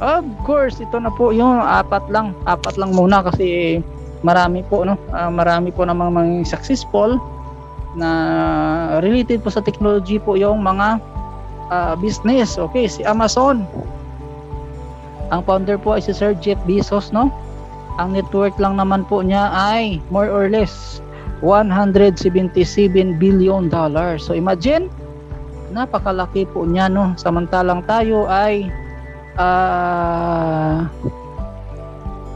Of course, ito na po yung apat lang muna kasi marami po no, marami po namang mga successful na related po sa technology po yung mga business. Okay, si Amazon. Ang founder po ay si Sir Jeff Bezos, no? Ang net worth lang naman po niya ay more or less 177 billion dollars. So imagine, napakalaki po niya, no? Samantalang tayo ay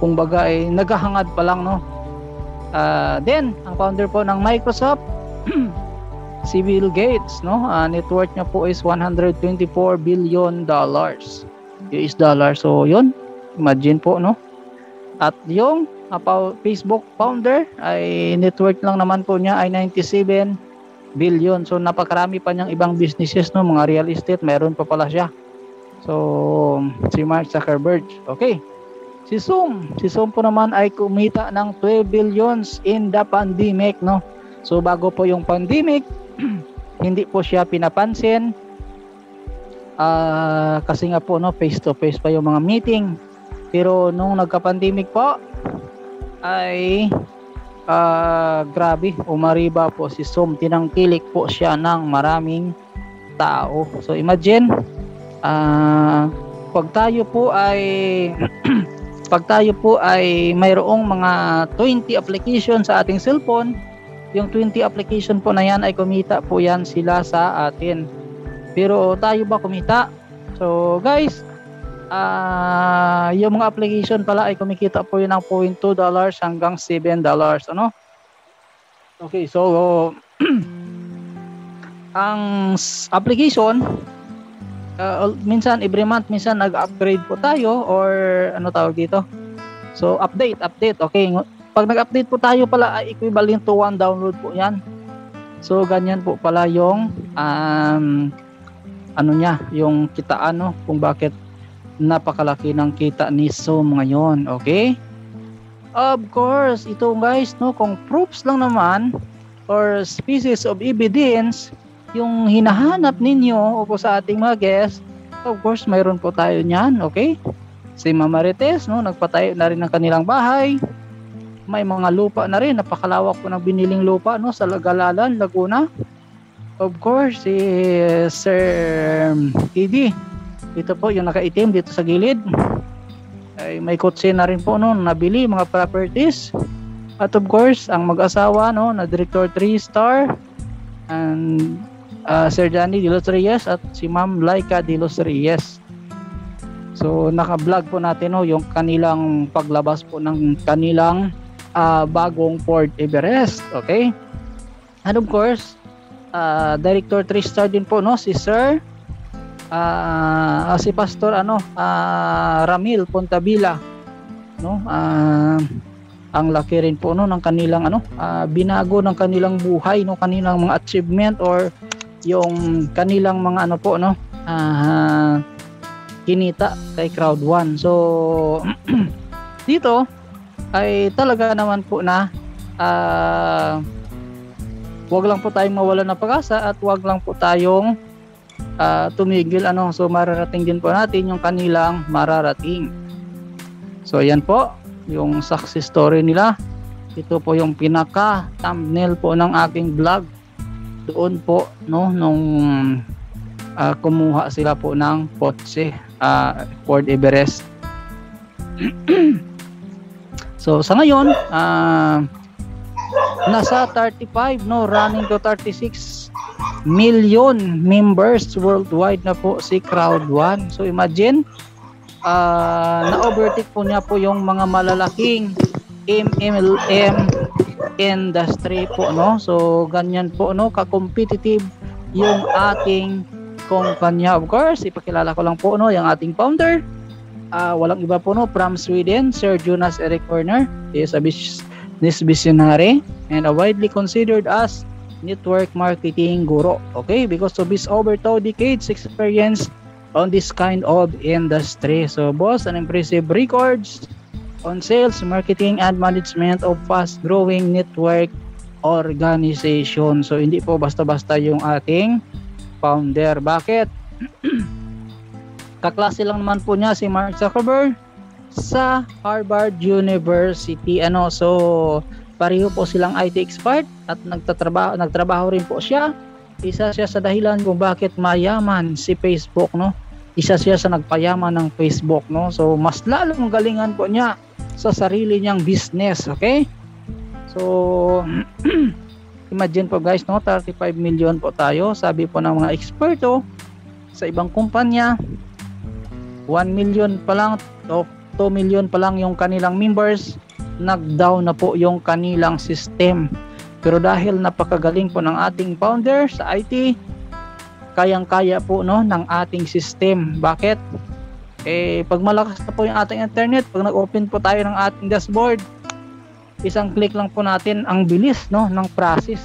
kumbaga ay naghahangad pa lang, no? Then ang founder po ng Microsoft si Bill Gates, no? Net worth niya po is 124 billion dollars. US dollar. So yun, imagine po, no? At yung Facebook founder ay net worth lang naman po niya ay 97 billion. So napakarami pa niyang ibang businesses, no? Mga real estate, meron pa pala siya. So si Mark Zuckerberg. Okay. Si Zoom po naman ay kumita ng 12 billions in the pandemic, no? So bago po yung pandemic, hindi po siya pinapansin. Kasi nga po, no, face to face pa yung mga meeting. Pero nung nagka-pandemic po ay grabe, umariba po si Zoom. Tinangkilik po siya ng maraming tao. So imagine, pag tayo po ay mayroong mga 20 application sa ating cellphone, yung 20 application po na yan ay kumita po yan sila sa atin. Pero tayo ba kumita? So guys, yung mga application pala ay kumikita po yun ng $0.2 hanggang $7, ano? Okay, so ang application minsan every month, minsan nag-upgrade po tayo or ano tawag dito? So update. Okay, pag nag-update po tayo pala ay equivalent to 1 download po yan. So ganyan po pala yung yung kitaan, no, kung bakit napakalaki ng kita ni Zoom ngayon. Okay? Of course, ito guys, no, kung proofs lang naman or species of evidence yung hinahanap ninyo o po sa ating mga guests, of course, mayroon po tayo niyan. Okay? Si Mama Marites, no, nagpatayo na rin ng kanilang bahay. May mga lupa na rin, napakalawak po ng biniling lupa, no, sa Galalan, Laguna. Of course, si Sir Idi. Ito po yung nakaitim dito sa gilid. Ay, may kotse na rin po, no, nabili, mga properties. At of course, ang mag-asawa, no, na Director 3-star and Sir Danny De Los Reyes at si Ma'am Laika De Los Reyes. So naka-vlog po natin, no, yung kanilang paglabas po ng kanilang bagong Ford Everest. Okay? And of course, Director 3-star din po, no, si Sir si Pastor Ramil Pontabila, no, ang laki rin po, no, ng kanilang binago ng kanilang buhay, no, kanilang mga achievement or yung kanilang mga kinita kay Crowd 1. So dito ay talaga naman po na wag lang po tayong mawala ng pag-asa at wag lang po tayong tumigil, so mararating din po natin yung kanilang mararating. So yan po yung success story nila. Ito po yung pinaka thumbnail po ng aking vlog doon po, no, nung kumuha sila po ng kotse, Ford Everest. So sa ngayon nasa 35, no, running to 36 million members worldwide na po si Crowd 1. So imagine, na-overtake po niya po yung mga malalaking MLM industry po, no. So ganyan po, no, ka-competitive yung ating kumpanya. Of course, ipakilala ko lang po, no, yung ating founder. Walang iba po, no, from Sweden, Sir Jonas Erik Horner. He is a business visionary and widely considered as network marketing guru. Okay, because of his over 2 decades experience on this kind of industry. So boss, an impressive records on sales, marketing, and management of fast-growing network organization. So hindi po basta-basta yung ating founder. Bakit? kaklase lang naman po niya si Mark Zuckerberg sa Harvard University. So pareho po silang IT expert at nagtrabaho rin po siya. Isa siya sa dahilan kung bakit mayaman si Facebook, no? Isa siya sa nagpayaman ng Facebook, no? So mas lalong galingan po niya sa sarili niyang business, okay? So imagine po guys, no, 35 million po tayo. Sabi po ng mga eksperto sa ibang kumpanya, 1 million pa lang o 2 million pa lang yung kanilang members, nag-down na po yung kanilang system. Pero dahil napakagaling po ng ating founder sa IT, kayang-kaya po, no, ng ating system. Bakit? Pag malakas na po yung ating internet, pag nag-open po tayo ng ating dashboard, isang click lang po natin, ang bilis, no, ng process.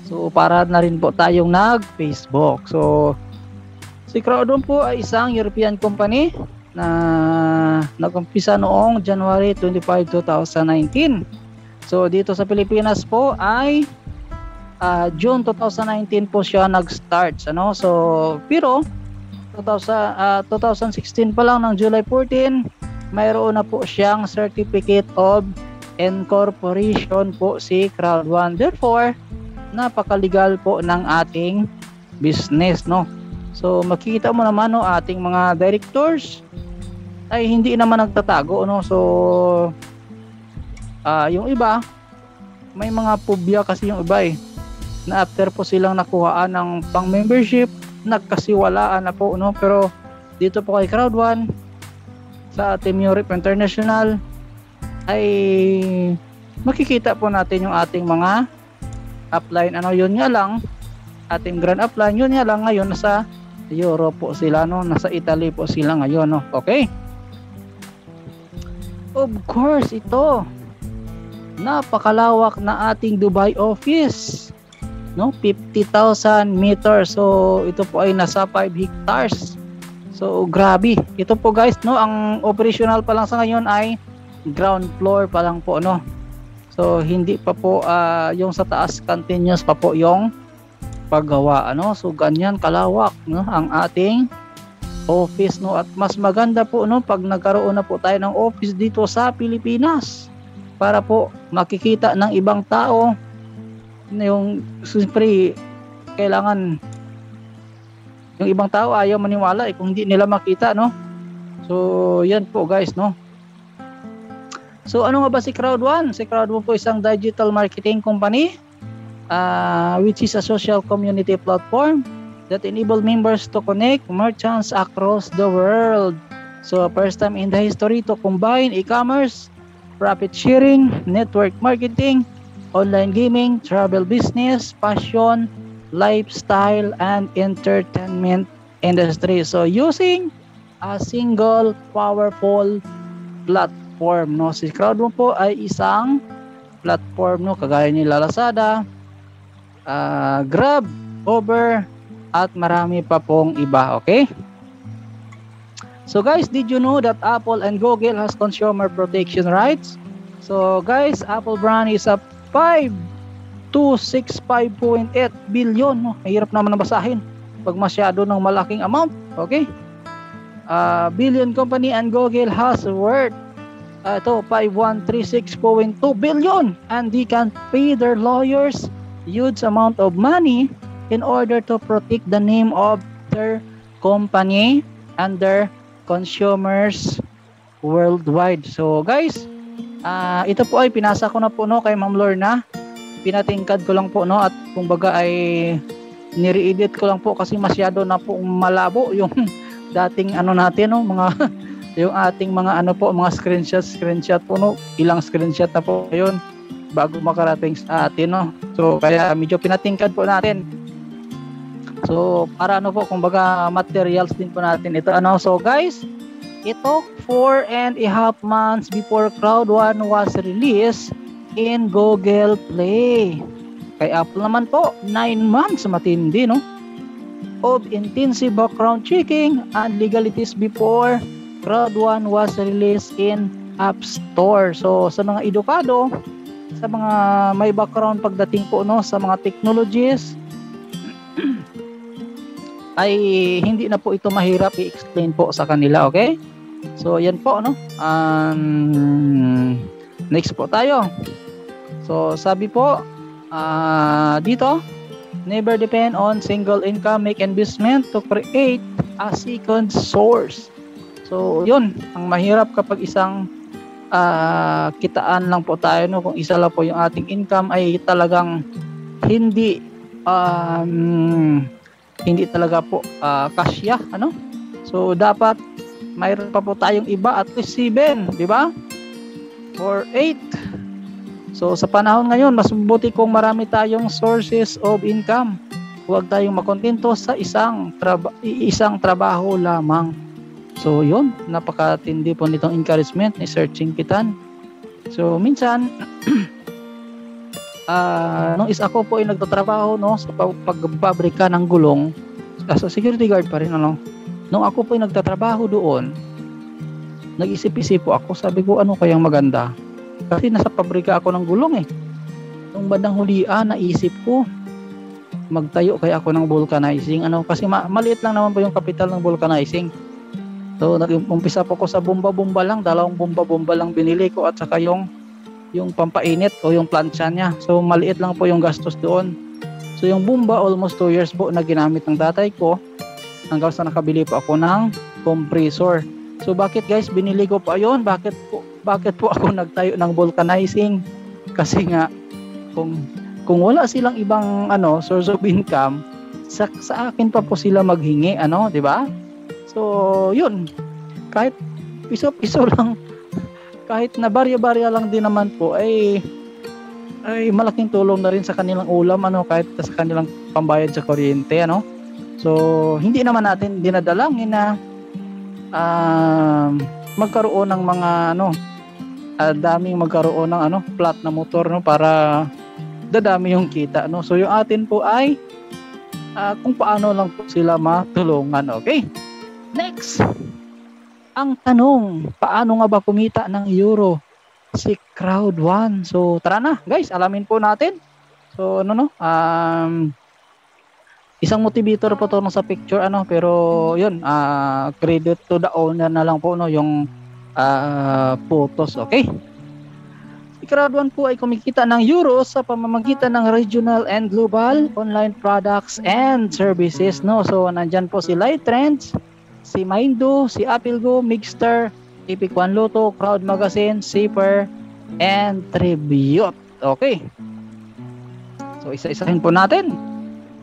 So para na rin po tayong nag-Facebook. So si Crowdon po ay isang European company na nag-umpisa noong January 25, 2019. So dito sa Pilipinas po ay June 2019 po siya nag-start. So pero 2016 pa lang ng July 14, mayroon na po siyang Certificate of Incorporation po si Crowd1. Therefore, napakalegal po ng ating business, no? So makikita mo naman, no, ating mga directors ay hindi naman nagtatago, no? So yung iba may mga phobia kasi yung iba na after po silang nakuhaan ng pang membership, nagkasiwalaan na po, no? Pero dito po kay Crowd1 sa Team Europe International ay makikita po natin yung ating mga upline. Yun nga lang, ating grand upline, yun nga lang ngayon nasa Europe po sila, no? Nasa Italy po sila ngayon, no? Okay? Of course, ito napakalawak na ating Dubai office, no? 50,000 meters. So ito po ay nasa 5 hectares. So grabe. Ito po guys, no, ang operational pa lang sa ngayon ay ground floor pa lang po, no? So hindi pa po yung sa taas, continuous pa po yung paggawa, So ganyan kalawak, no, ang ating office, no? At mas maganda po, no, pag nagkaroon na po tayo ng office dito sa Pilipinas para po makikita ng ibang tao yung siyempre kailangan yung ibang tao ayaw maniwala kung hindi nila makita, no? So yan po guys, no? So ano nga ba si Crowd1? Si Crowd1 po isang digital marketing company which is a social community platform that enable members to connect merchants across the world. So first time in the history to combine e-commerce, profit sharing, network marketing, online gaming, travel business, fashion, lifestyle, and entertainment industry. So using a single powerful platform, no? Si Crowd1 po ay isang platform, no, kagaya ni Lazada, Grab, Uber, at marami pa pong iba, okay? So guys, did you know that Apple and Google has consumer protection rights? So guys, Apple brand is a 5,265.8 billion, no? Mahirap naman nabasahin pag masyado ng malaking amount, okay? Billion company, and Google has worth ito 5,136.2 billion, and they can pay their lawyers huge amount of money in order to protect the name of their company and their consumers worldwide. So guys, ito po ay pinasa ko na po, no, kay Ma'am Lorna. Pinatingkad ko lang po, no, at kumbaga ay nire-edit ko lang po kasi masyado na po malabo yung dating natin, no, mga yung ating mga mga screenshot po, no. Ilang screenshot na po yun bago makarating sa atin, no. So kaya medyo pinatingkad po natin. So para po, kumbaga materials din po natin ito, So guys, it took 4.5 months before Crowd1 was released in Google Play. Kay Apple naman po, 9 months, matindi, no, of intensive background checking and legalities before Crowd1 was released in App Store. So sa mga edukado, sa mga may background pagdating po, no, sa mga technologies, ay hindi na po ito mahirap i-explain po sa kanila, okay? So yan po, no? Next po tayo. So sabi po dito, never depend on single income, make investment to create a second source. So yun, ang mahirap kapag isang kitaan lang po tayo, no? Kung isa lang po yung ating income ay talagang hindi talaga po kasya, ano? So dapat mayroon pa po tayong iba, at least 7, di ba? Or 8. So sa panahon ngayon, mas mabuti kung marami tayong sources of income. Huwag tayong makontento sa isang trabaho lamang. So yun, napakatindi po nitong encouragement ni Sir Chinkitan. So minsan nung ako po ay nagtatrabaho, no, sa pagpabrika ng gulong, as a security guard pa rin, ano, nung ako po ay nagtatrabaho doon, nag-isip-isip po ako, sabi ko ano kayang maganda, kasi nasa pabrika ako ng gulong nung bandang hulian, naisip ko magtayo kaya ako ng vulcanizing, ano, kasi maliit lang naman po yung kapital ng vulcanizing. So nag-umpisa po ko sa bomba-bomba lang, 2 bomba-bomba lang binili ko, at saka yung pampainit o yung plancha niya. So maliit lang po yung gastos doon. So yung bomba, almost 2 years po na ginamit ng tatay ko, hanggang sa nakabili po ako ng compressor. So bakit guys binili ko pa yun? Bakit po ako nagtayo ng vulcanizing? Kasi nga kung wala silang ibang source of income, sa akin pa po sila maghingi, di ba? So yun, kahit piso-piso lang, kahit na barya-barya lang din naman po, ay malaking tulong na rin sa kanilang ulam, kahit sa kanilang pambayad sa kuryente, So hindi naman natin dinadalangin na magkaroon ng mga daming magkaroon ng flat na motor, para dadami yung kita, So yung atin po ay kung paano lang po sila matulungan, okay? Next, ang tanong, paano nga ba kumita ng euro si Crowd1? So tara na guys, alamin po natin. So isang motivator po to sa picture, pero yun, credit to the owner na lang po, yung photos, okay? Si Crowd1 po ay kumikita ng euro sa pamamagitan ng regional and global online products and services, So nandyan po si Light Trends, si Mindo, si Apilgo, Mixter, Epic One Lotto, Crowd Magazine, Zipper, and Tribute. Okay. So isa-isahin po natin.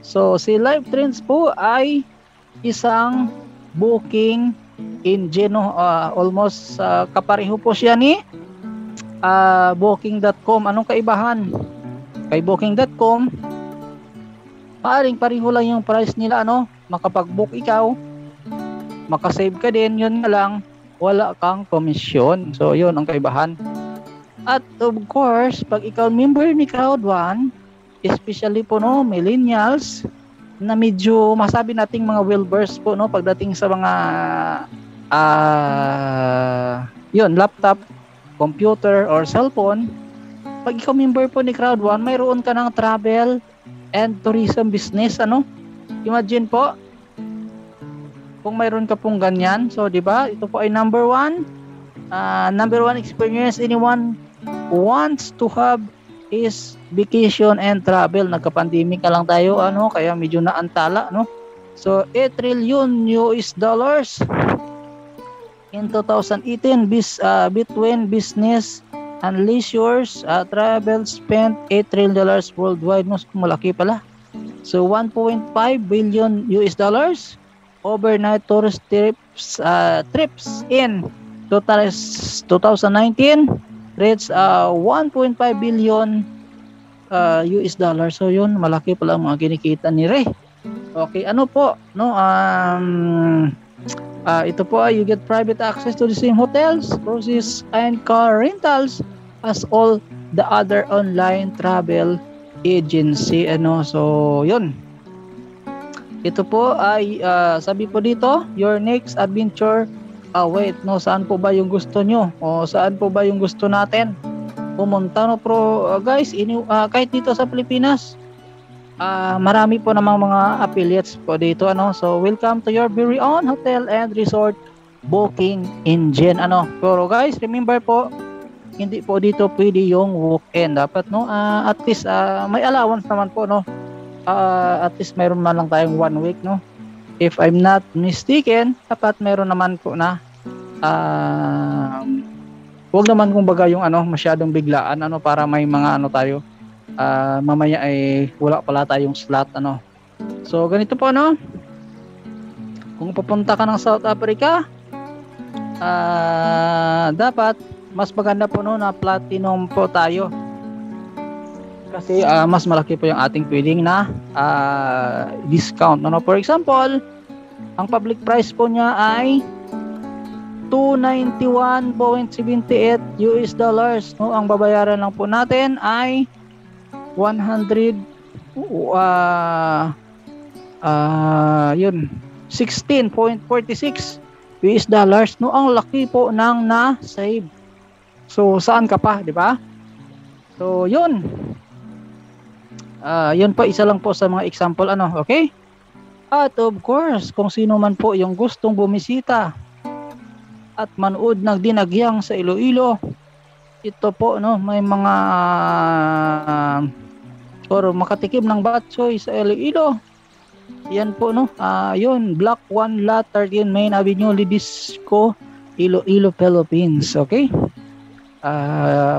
So si Live Trends po ay isang booking engine, almost kapareho po siya ni Booking.com. Anong kaibahan? Kay Booking.com, paring pareho lang yung price nila, makapag-book ikaw, makasave ka din, yun nga lang, wala kang komisyon. So yun ang kaibahan. At of course, pag ikaw member ni Crowd1, especially po millennials, na medyo masabi nating mga well-versed po, pagdating sa mga laptop, computer, or cellphone, pag ikaw member po ni Crowd1, mayroon ka ng travel and tourism business, Imagine po, kung mayroon ka pong ganyan, so di ba, ito po ay number one experience anyone wants to have is vacation and travel. Nagka-pandemic na lang tayo, kaya medyo naantala, So 8 trillion US dollars in 2018 between business and leisures, travel spent 8 trillion dollars worldwide, malaki pala. So 1.5 billion US dollars overnight tourist trips in 2019 reached 1.5 billion US dollars. So yun, malaki pala ang mga kinikita ni Ray. Okay, ito po ay you get private access to the same hotels, cruises, and car rentals as all the other online travel agency, So yun, ito po ay sabi po dito, your next adventure saan po ba yung gusto nyo, o saan po ba yung gusto natin pumunta, guys, kahit dito sa Pilipinas, marami po namang mga affiliates po dito, ano. So welcome to your very own hotel and resort booking engine, ano. Pero guys, remember po, hindi po dito pwede yung walk-in. Dapat, no, at least may allowance naman po, no. At least mayroon man lang tayong 1 week, no. If I'm not mistaken, dapat meron naman po na wag naman kumbaga yung ano masyadong biglaan, ano, para may mga ano tayo mamaya ay wala pala tayong slot, ano. So ganito po, no, kung pupunta ka ng South Africa, dapat mas maganda po, no, na platinum po tayo kasi mas malaki po yung ating pwedeng na discount, no. For example, ang public price po niya ay $291.78 US dollars, no. Ang babayaran lang po natin ay 100 16.46 US dollars, no. Ang laki po ng na-save. So saan ka pa, di ba? So yun. Yun po, isa lang po sa mga example, ano, okay? At of course, kung sino man po yung gustong bumisita at manood ng Dinagyang sa Iloilo, ito po, no, may mga or makatikim ng batchoy sa Iloilo. Yan po, no. Yun, Block 1 Lot 13 Main Avenue, Lidisco, Iloilo, Philippines. Okay?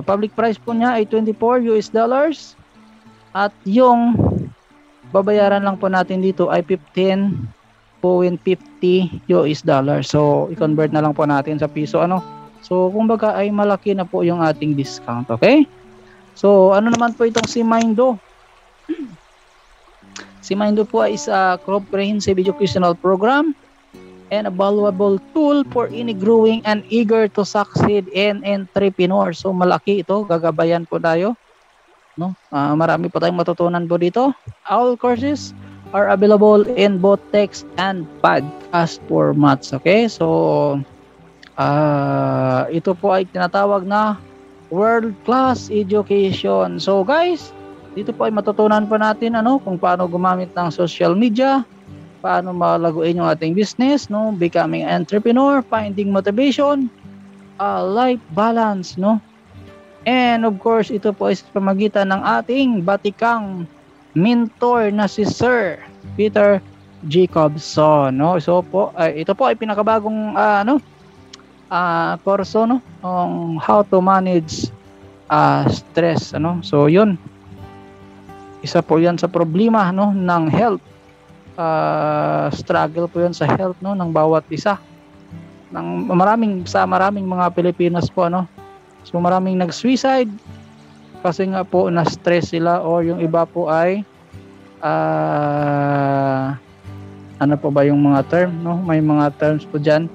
Public price po niya ay 24 US dollars. At yung babayaran lang po natin dito ay 15.50 US dollars. So, i-convert na lang po natin sa piso, ano. So, kumbaga ay malaki na po yung ating discount. Okay? So, ano naman po itong si Mindo? Si Mindo po ay isa comprehensive educational program and a valuable tool for any growing and eager to succeed in entrepreneur. So malaki ito, gagabayan po tayo, no. Marami po tayong matutunan po dito. All courses are available in both text and podcast formats. Okay? So ito po ay tinatawag na world class education. So guys, dito po ay matutunan pa natin, ano, kung paano gumamit ng social media, paano malaguin yung ating business, no, becoming entrepreneur, finding motivation, life balance, no. And of course, ito po ay sa pamagitan ng ating batikang mentor na si Sir Peter Jacobson, no. So po, ito po ay pinakabagong kurso, no, on how to manage stress, ano. So yun, isa po yan sa problema, no, ng health. Struggle po yan sa health, no, ng bawat isa. Maraming mga Pilipinas po, no. So maraming nag-suicide kasi nga po na-stress sila, or yung iba po ay ano po ba yung mga term, no? May mga terms po dyan.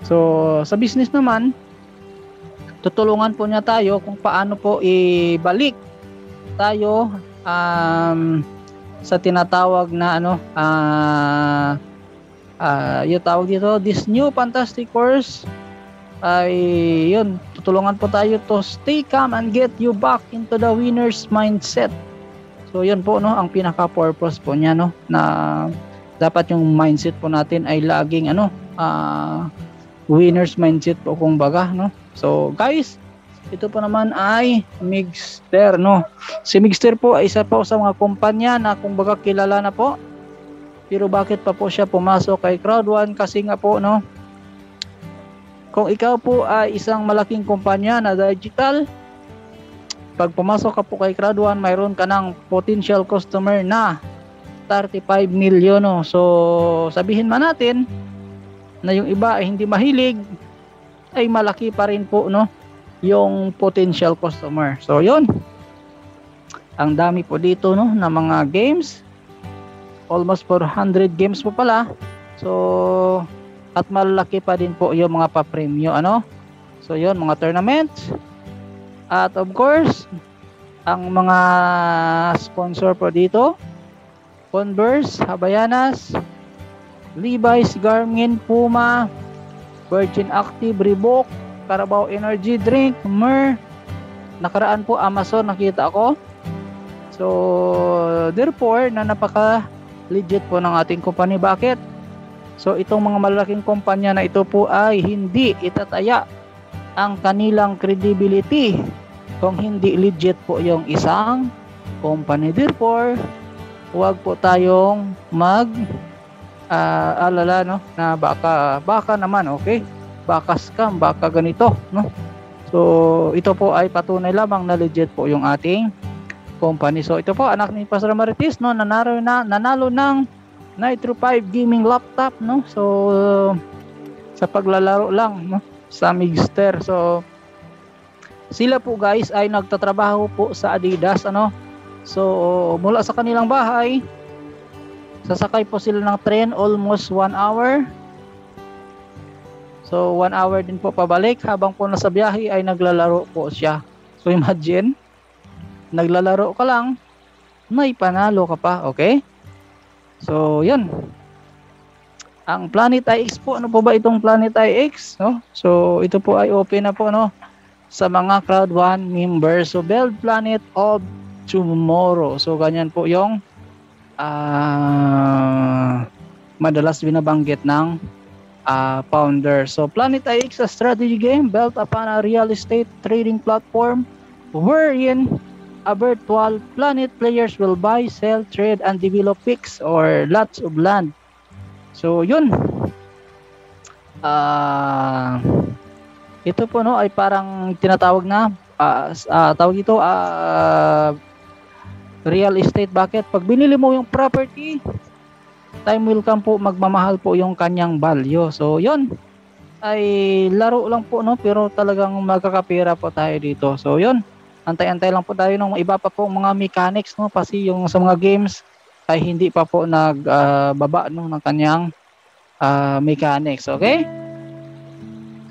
So sa business naman, tutulungan po niya tayo kung paano po ibalik tayo sa tinatawag na yung tawag dito, this new fantastic course ay yun, tutulungan po tayo to stay calm and get you back into the winner's mindset. So yun po, no, ang pinaka purpose po niya, no, na dapat yung mindset po natin ay laging winner's mindset po, kung baga, no. So guys, ito po naman ay Mixter, no. Si Mixter po ay isa po sa mga kumpanya na kung baga kilala na po. Pero bakit pa po siya pumasok kay Crowd1? Kasi nga po, no, kung ikaw po ay isang malaking kumpanya na digital, pag pumasok ka po kay Crowd1, mayroon ka ng potential customer na 35 million, no. So sabihin man natin na yung iba ay hindi mahilig, ay malaki pa rin po, no, yung potential customer. So yun, ang dami po dito, no, na mga games, almost 400 games po pala. So at malaki pa din po yung mga pa-premyo, ano. So yun, mga tournaments. At of course, ang mga sponsor po dito, Converse, Havaianas, Levi's, Garmin, Puma, Virgin Active, Reebok, Carabao Energy Drink, Mer. Nakaraan po Amazon, nakita ko. So therefore na napaka legit po ng ating company. Bakit? So itong mga malalaking kumpanya na ito po ay hindi itataya ang kanilang credibility kung hindi legit po yung isang company. Therefore, huwag po tayong alala, no, na baka naman, okay, baka scam, baka ganito, no. So ito po ay patunay lamang na legit po yung ating company. So ito po, anak ni Pastor Marites, no, nanalo ng Nitro 5 gaming laptop, no. So sa paglalaro lang, no, sa Mixter. So sila po guys ay nagtatrabaho po sa Adidas, ano. So mula sa kanilang bahay, sasakay po sila ng train almost 1 hour. So 1 hour din po pabalik. Habang po nasa biyahe ay naglalaro po siya. So imagine, naglalaro ka lang, may panalo ka pa, okay? So yun. Ang Planet IX po, ano po ba itong Planet IX, no? So ito po ay open na po, no, sa mga Crowd 1 members. So Build Planet of Tomorrow. So ganyan po yung madalas binabanggit ng founder. So Planet IX, a strategy game built upon a real estate trading platform wherein a virtual planet players will buy, sell, trade, and develop picks or lots of land. So yun. Ito po, no, ay parang tinatawag na tawag ito real estate. Bakit? Pag binili mo yung property, time will come po, magmamahal po yung kanyang value. So yun ay laro lang po, no, pero talagang magkakapira po tayo dito. So yun, antay-antay lang po tayo ng iba pa po mga mechanics, no, kasi yung sa mga games ay hindi pa po nagbaba, no, ng kanyang mechanics. Okay,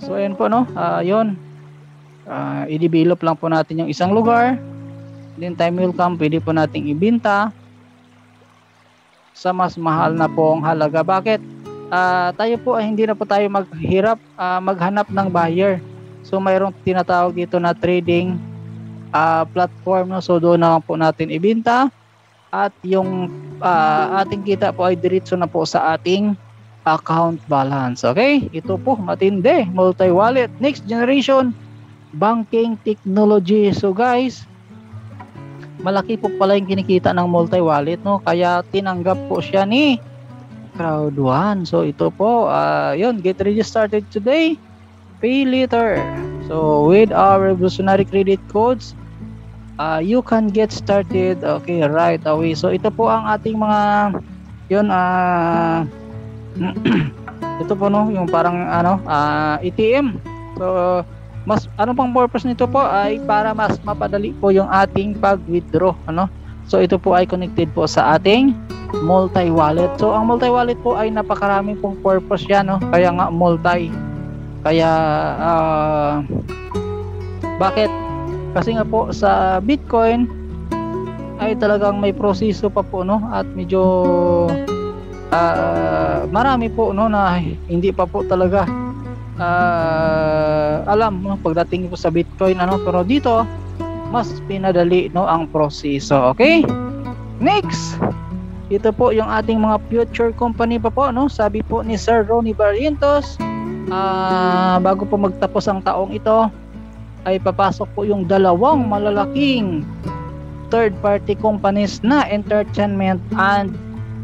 so yun po, no, yun, i-develop lang po natin yung isang lugar, then time will come, pwede po nating ibenta sa mas mahal na po ang halaga. Bakit? Tayo po ay hindi na po tayo maghirap maghanap ng buyer. So mayroong tinatawag dito na trading platform, no? So doon na po natin ibenta at yung ating kita po ay diretso na po sa ating account balance. Okay? Ito po, matindi, multi-wallet, next generation banking technology. So guys, malaki po pala yung kinikita ng multi-wallet, no? Kaya tinanggap po siya ni Crowd 1. So ito po, yun, get registered today, pay later. So with our revolutionary credit codes, you can get started, okay, right away. So ito po ang ating mga yun, ito po, no, yung parang ATM. So mas ano pang purpose nito po ay para mas mapadali po yung ating pag-withdraw, ano. So ito po ay connected po sa ating multi-wallet. So ang multi-wallet po ay napakaraming pong purpose yan, no? Kaya nga multi. Kaya bakit? Kasi nga po sa Bitcoin ay talagang may proseso pa po, no? At medyo marami po, no, na hindi pa po talaga alam, no, pagdating po sa Bitcoin, ano. Pero dito mas pinadali, no, ang proseso. Okay, next, ito po yung ating mga future company pa po, no. Sabi po ni Sir Ronnie Barrientos, bago po magtapos ang taong ito ay papasok po yung dalawang malalaking third party companies na entertainment and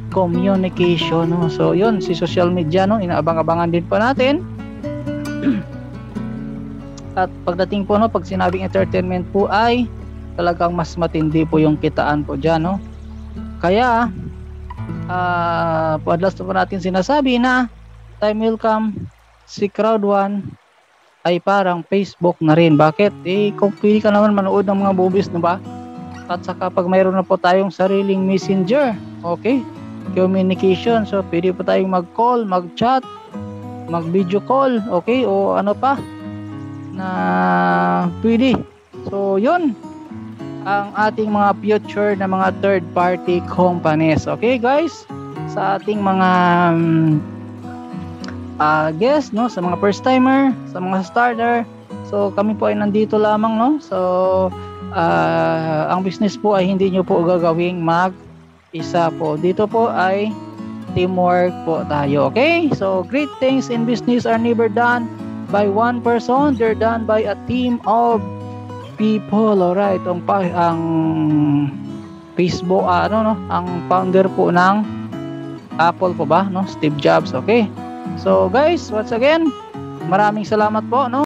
communication, no. So yun, si social media, no, inaabang-abangan din po natin. At pagdating po, no, pag sinabing entertainment po ay talagang mas matindi po yung kitaan po dyan, no. Kaya padlas po natin sinasabi na time will come, si Crowd 1 ay parang Facebook na rin. Bakit? Kung pwede ka naman manood ng mga movies, no ba? At saka pag mayroon na po tayong sariling messenger, okay, communication, so pwede po tayong mag-call, mag-chat, mag-video call, okay, o ano pa na pwede. So yun ang ating mga future na mga third party companies. Okay guys, sa ating mga guest, no, sa mga first timer, sa mga starter, so kami po ay nandito lamang, no. So ang business po ay hindi nyo po gagawing mag-isa po. Dito po ay teamwork po tayo. Okay? So, great things in business are never done by one person. They're done by a team of people. Alright. Ang Facebook, ang founder po ng Apple po ba, no? Steve Jobs. Okay? So, guys, once again, maraming salamat po, no?